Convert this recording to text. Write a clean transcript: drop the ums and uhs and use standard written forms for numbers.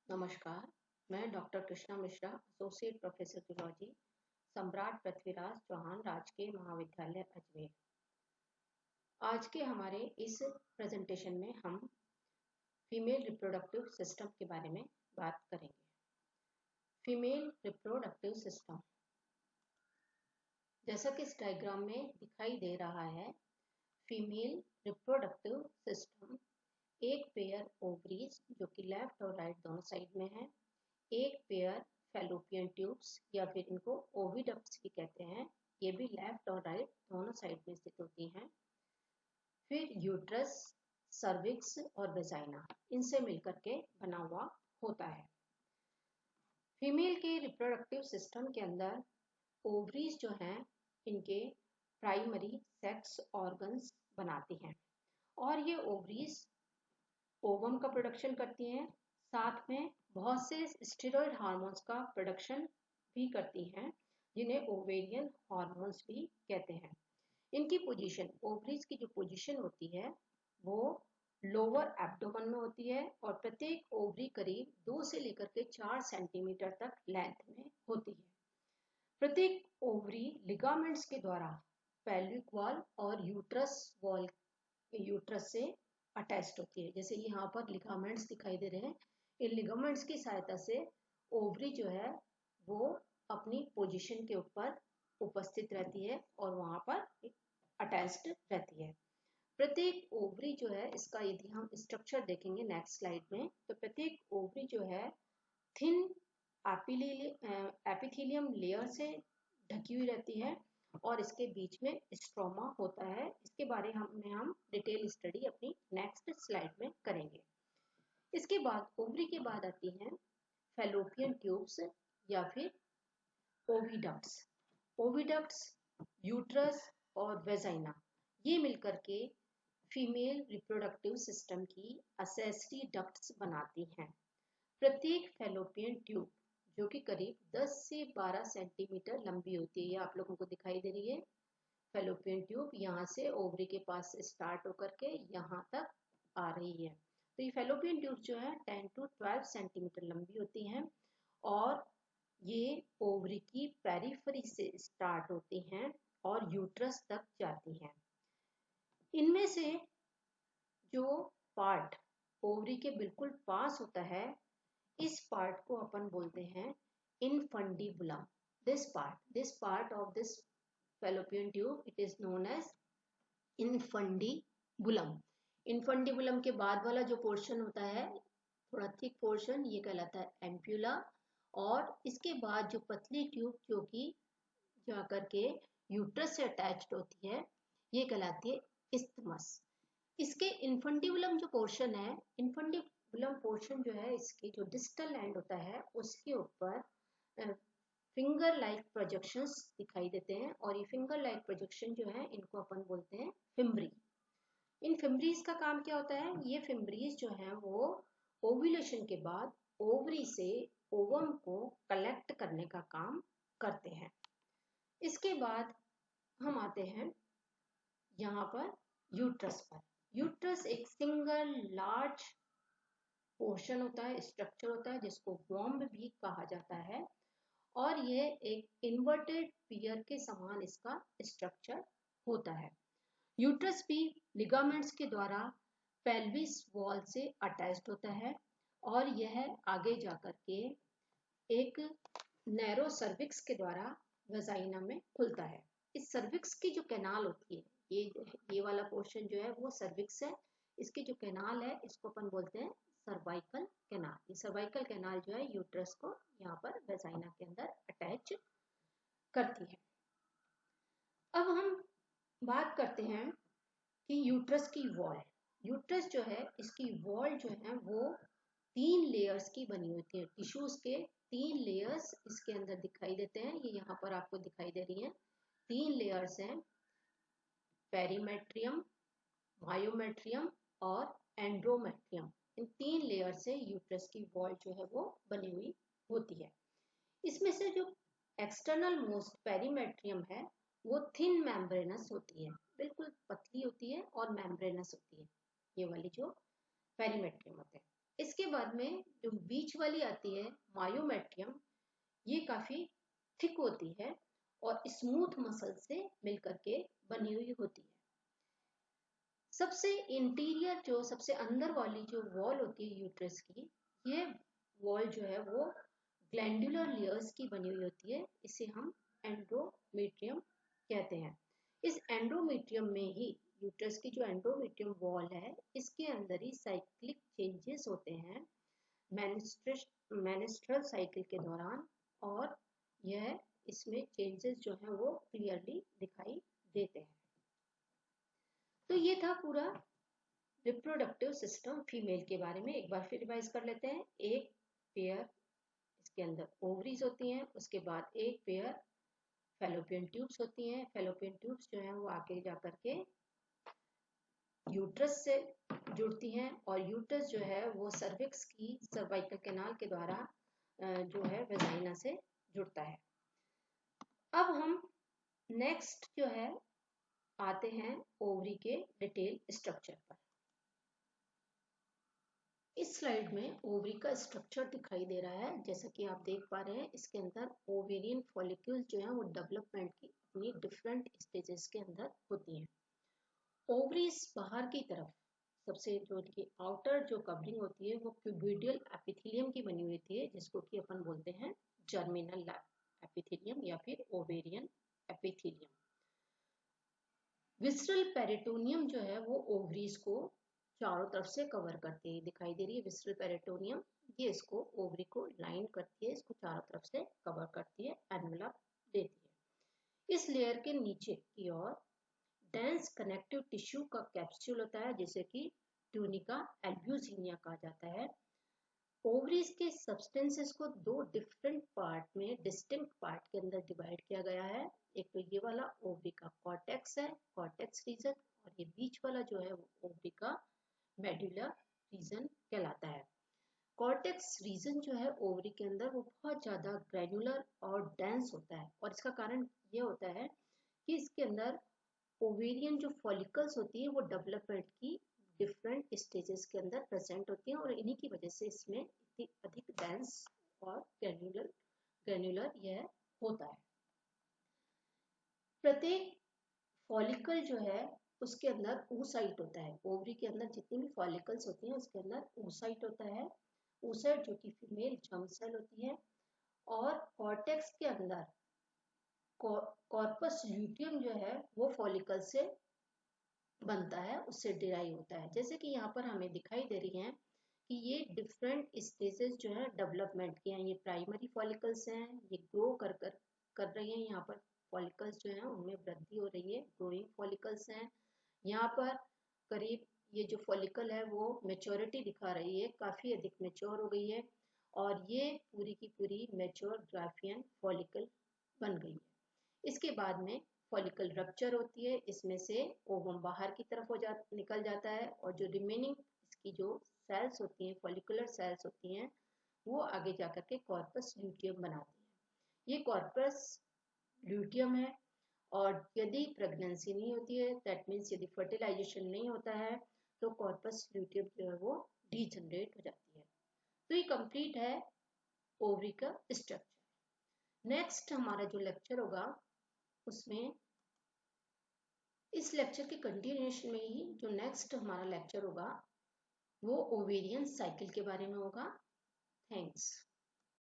नमस्कार। मैं doctor Krishna Mishra, associate professor zoology, सम्राट पृथ्वीराज चौहान राजकीय महाविद्यालय अजमेर। आज के हमारे इस प्रेजेंटेशन में हम फीमेल रिप्रोडक्टिव सिस्टम के बारे में बात करेंगे। फीमेल रिप्रोडक्टिव सिस्टम, जैसा कि इस डायग्राम में दिखाई दे रहा है, फीमेल रिप्रोडक्टिव सिस्टम एक पेयर ओवरीज जो कि लेफ्ट और राइट दोनों साइड में है, एक पेयर फैलोपियन ट्यूब्स या फिर इनको ओविडक्ट्स भी कहते हैं, ये भी लेफ्ट और राइट दोनों साइड में स्थित होती हैं। फिर यूट्रस, सर्विक्स और वेजाइना, इनसे मिलकर के बना हुआ होता है। फीमेल के रिप्रोडक्टिव सिस्टम के अंदर ओवरीज जो हैं इनके प्राइमरी सेक्स ऑर्गन्स बनाती हैं और ये ओवरीज ओवम का प्रोडक्शन करती हैं, साथ में बहुत से स्टेरॉयड हार्मोन्स का प्रोडक्शन भी करती हैं, जिन्हें ओवेरियन हार्मोन्स भी कहते हैं। इनकी पोजीशन, ओवरीज की जो पोजीशन होती है वो लोअर एब्डोमेन में होती है और प्रत्येक ओवरी करीब 2 से लेकर के 4 सेंटीमीटर तक लेंथ में होती है। प्रत्येक ओवरी लिगामेंट्स के द्वारा पेल्विक वॉल और यूट्रस से अटैच्ड होती है। जैसे यहाँ पर लिगामेंट्स दिखाई दे रहे हैं, इन लिगामेंट्स की सहायता से ओवरी जो है वो अपनी पोजीशन के ऊपर उपस्थित रहती है और वहां पर अटैच्ड रहती है। प्रत्येक ओवरी जो है, इसका यदि हम स्ट्रक्चर देखेंगे नेक्स्ट स्लाइड में, तो प्रत्येक ओवरी जो है थिन एपिथेलियम लेयर से ढकी हुई रहती है और इसके बीच में स्ट्रोमा होता है। इसके बारे में हम डिटेल स्टडी अपनी नेक्स्ट स्लाइड में करेंगे। इसके बाद ओवरी के बाद आती हैं फैलोपियन ट्यूब्स या फिर ओविडक्ट्स। ओविडक्ट्स, यूट्रस और वेजाइना, ये मिलकर के फीमेल रिप्रोडक्टिव सिस्टम की असेसरी डक्ट्स बनाती हैं। प्रत्येक फैलोपियन ट्यूब जो कि करीब 10 से 12 सेंटीमीटर लंबी होती है, ये आप लोगों को दिखाई दे रही है। फैलोपियन ट्यूब यहाँ से ओवरी के पास से स्टार्ट होकर के यहाँ तक आ रही है। तो ये फैलोपियन ट्यूब जो है 10 to 12 सेंटीमीटर लंबी होती हैं और ये ओवरी की पेरिफेरी से स्टार्ट होती हैं और यूट्रस तक जाती हैं। इनमें से जो पार्ट ओवरी के बिल्कुल पास होता है, इस पार्ट को अपन बोलते हैं infundibulum. This part of this fallopian tube, it is known as infundibulum. Infundibulum के बाद वाला जो पोर्शन होता है, थोड़ा थिक पोर्शन, ये कहलाता है एम्प्यूला। और इसके बाद जो पतली ट्यूब जो कि जाकर के यूट्रस से अटैच्ड होती है, ये कहलाती है इस्थमस। इसके इनफंडिबुलम जो पोर्शन है, इनफंडिबुलम पोर्शन जो है, इसकी जो डिस्टल एंड होता है उसके ऊपर फिंगर लाइक प्रोजेक्शंस दिखाई देते हैं और ये फिंगर लाइक प्रोजेक्शन जो है इनको अपन बोलते हैं फिम्ब्री। इन फिम्ब्रीज का काम क्या होता है? ये फिम्ब्रीज जो है वो ओव्यूलेशन के बाद ओवरी से ओवम को कलेक्ट करने का काम करते हैं। इसके बाद हम आते हैं यहाँ पर यूट्रस पर। यूट्रस एक सिंगल लार्ज पोर्शन होता है, स्ट्रक्चर होता है, जिसको वॉम्ब भी कहा जाता है और ये एक इन्वर्टेड पियर के समान इसका स्ट्रक्चर होता है। यूट्रस भी लिगामेंट्स के द्वारा पेल्विस वॉल से अटैच्ड होता है और यह आगे जाकर के एक नैरो सर्विक्स के द्वारा वेजाइना में खुलता है। इस सर्विक्स की जो कैनाल होती है, ये वाला पोर्शन जो है वो सर्विक्स है। इसकी जो कैनाल है इसको अपन बोलते हैं सर्वाइकल कैनाल। ये सर्वाइकल कैनाल जो है यूट्रस को यहाँ पर वेजाइना के अंदर अटैच करती है। अब हम बात करते हैं कि यूट्रस की वॉल। यूट्रस जो है, इसकी वॉल जो है वो 3 लेयर्स की बनी होती है। टिश्यूज के 3 लेयर्स इसके अंदर दिखाई देते हैं, ये यहाँ पर आपको दिखाई दे रही हैं। 3 लेयर्स हैं, पेरीमेट्रियम, मायोमेट्रियम और एंड्रोमेट्रियम। इन 3 लेयर से यूट्रस की वॉल जो है वो बनी हुई होती है। इसमें से जो एक्सटर्नल मोस्ट पेरीमेट्रियम है वो थिन मेम्ब्रेनस होती है, बिल्कुल पतली होती है और मेम्ब्रेनस होती है, ये वाली जो पेरीमेट्रियम होते हैं। इसके बाद में जो बीच वाली आती है मायोमेट्रियम, ये काफी थिक होती है और स्मूथ मसल से मिलकर के बनी हुई होती है। सबसे इंटीरियर जो सबसे अंदर वाली जो वॉल होती है यूट्रस की, ये वॉल जो है वो ग्लैंडुलर लेयर्स की बनी हुई होती है। इसे हम एंडोमेट्रियम कहते हैं। इस एंडोमेट्रियम में ही यूट्रस की जो एंडोमेट्रियम वॉल है, इसके अंदर ही साइक्लिक चेंजेस होते हैं मेनिस्ट्रल साइकिल के दौरान, और यह इसमें चेंजेस जो हैं वो क्लियरली दिखाई देते हैं। तो ये था पूरा रिप्रोडक्टिव सिस्टम फीमेल के बारे में। एक बार फिर रिवाइज कर लेते हैं। एक पेयर इसके अंदर ओवरीज होती हैं, उसके बाद एक पेयर फैलोपियन ट्यूब्स होती हैं। फैलोपियन ट्यूब्स जो हैं वो आगे जा करके यूट्रस से जुड़ती हैं, और यूट्रस जो है वो सर्विक्स की सर्वाइकल कैनाल के द्वारा जो है वेजाइना से जुड़ता है। अब हम नेक्स्ट जो है आते हैं ओवरी के डिटेल स्ट्रक्चर पर। इस स्लाइड में ओवरी का स्ट्रक्चर दिखाई दे रहा है। जैसा कि आप देख पा रहे हैं, इसके अंदर ओवेरियन फॉलिक्यूल जो है वो डेवलपमेंट की अपनी डिफरेंट स्टेजेस के अंदर होती हैं। ओवरीज बाहर की तरफ सबसे जो इनकी आउटर जो कवरिंग होती है वो क्यूबिडियल एपिथेलियम की बनी हुई होती है, जिसको कि अपन बोलते हैं जर्मिनल एपिथेलियम या फिर ओवेरियन एपिथेलियम। विसरल पेरिटोनियम जो है वो ओवरीज को चारों तरफ से कवर करती है। दिखाई दे रही है विसरल पेरिटोनियम, ये इसको ओवरी को लाइन करती है, इसको चारों तरफ से कवर करती है, एनवलप देती है। इस लेयर के नीचे की ओर डेंस कनेक्टिव टिश्यू का कैप्सूल होता है, जिसे कि ट्यूनिका एल्ब्यूजिनिया कहा जाता है। ओवरीज के सब्सटेंसेस को दो डिफरेंट पार्ट में, डिस्टिंक्ट पार्ट के अंदर डिवाइड किया गया है। एक तो ये वाला ओवरी का कॉर्टेक्स है, कॉर्टेक्स रीजन, और ये बीच वाला जो है वो ओवरी का मेडुला रीजन कहलाता है। कॉर्टेक्स रीजन जो है ओवरी के अंदर वो बहुत ज्यादा ग्रैन्युलर और डेंस होता है, और इसका कारण ये होता है कि इसके अंदर ओवेरियन जो फॉलिकल्स होती है वो डेवलपमेंट की डिफरेंट स्टेजेस के अंदर प्रेजेंट होती हैं, और इन्हीं की वजह से इसमें इतनी अधिक डेंस और ग्रैन्युलर यह होता है। प्रत्येक फॉलिकल जो है उसके अंदर oocyte होता है। ओवरी के अंदर जितनी भी फॉलिकल्स होती हैं उसके अंदर oocyte होता है। oocyte जो कि फीमेल जर्म सेल होती है, और कॉर्टेक्स के अंदर कॉर्पस ल्यूटियम जो है वो फॉलिकल से बनता है, उससे डिराइव होता है। जैसे कि यहाँ पर हमें दिखाई दे रही हैं कि ये डिफरेंट स्टेजेस जो है डेवलपमेंट के हैं। ये प्राइमरी फॉलिकल्स हैं, ये ग्रो कर रही हैं। यहाँ पर फॉलिकल्स जो हैं उनमें वृद्धि हो रही है, ग्रोइंग फॉलिकल्स हैं। यहाँ पर करीब ये जो फॉलिकल है वो मेच्योरिटी दिखा रही है, काफी अधिक मेच्योर हो गई है, और ये पूरी की पूरी मेच्योर ग्राफियन फॉलिकल बन गई है। इसके बाद में फॉलिकल रप्चर होती है, इसमें से ओवम बाहर की तरफ निकल जाता है, और जो रिमेनिंग इसकी जो सेल्स होती हैं, फॉलिकुलर सेल्स होती हैं, वो आगे जाकर के कॉर्पस ल्यूटियम बनाती हैं। ये कॉर्पस ल्यूटियम है, और यदि प्रेगनेंसी नहीं होती है, दैट मीन्स यदि फर्टिलाइजेशन नहीं होता है, तो कॉर्पस ल्यूटियम जो है वो डीजनरेट हो जाती है। तो ये कंप्लीट है ओवरी का स्ट्रक्चर। नेक्स्ट हमारा जो लेक्चर होगा उसमें इस लेक्चर के कंटिन्यूएशन में ही जो नेक्स्ट हमारा लेक्चर होगा वो ओवेरियन साइकिल के बारे में होगा।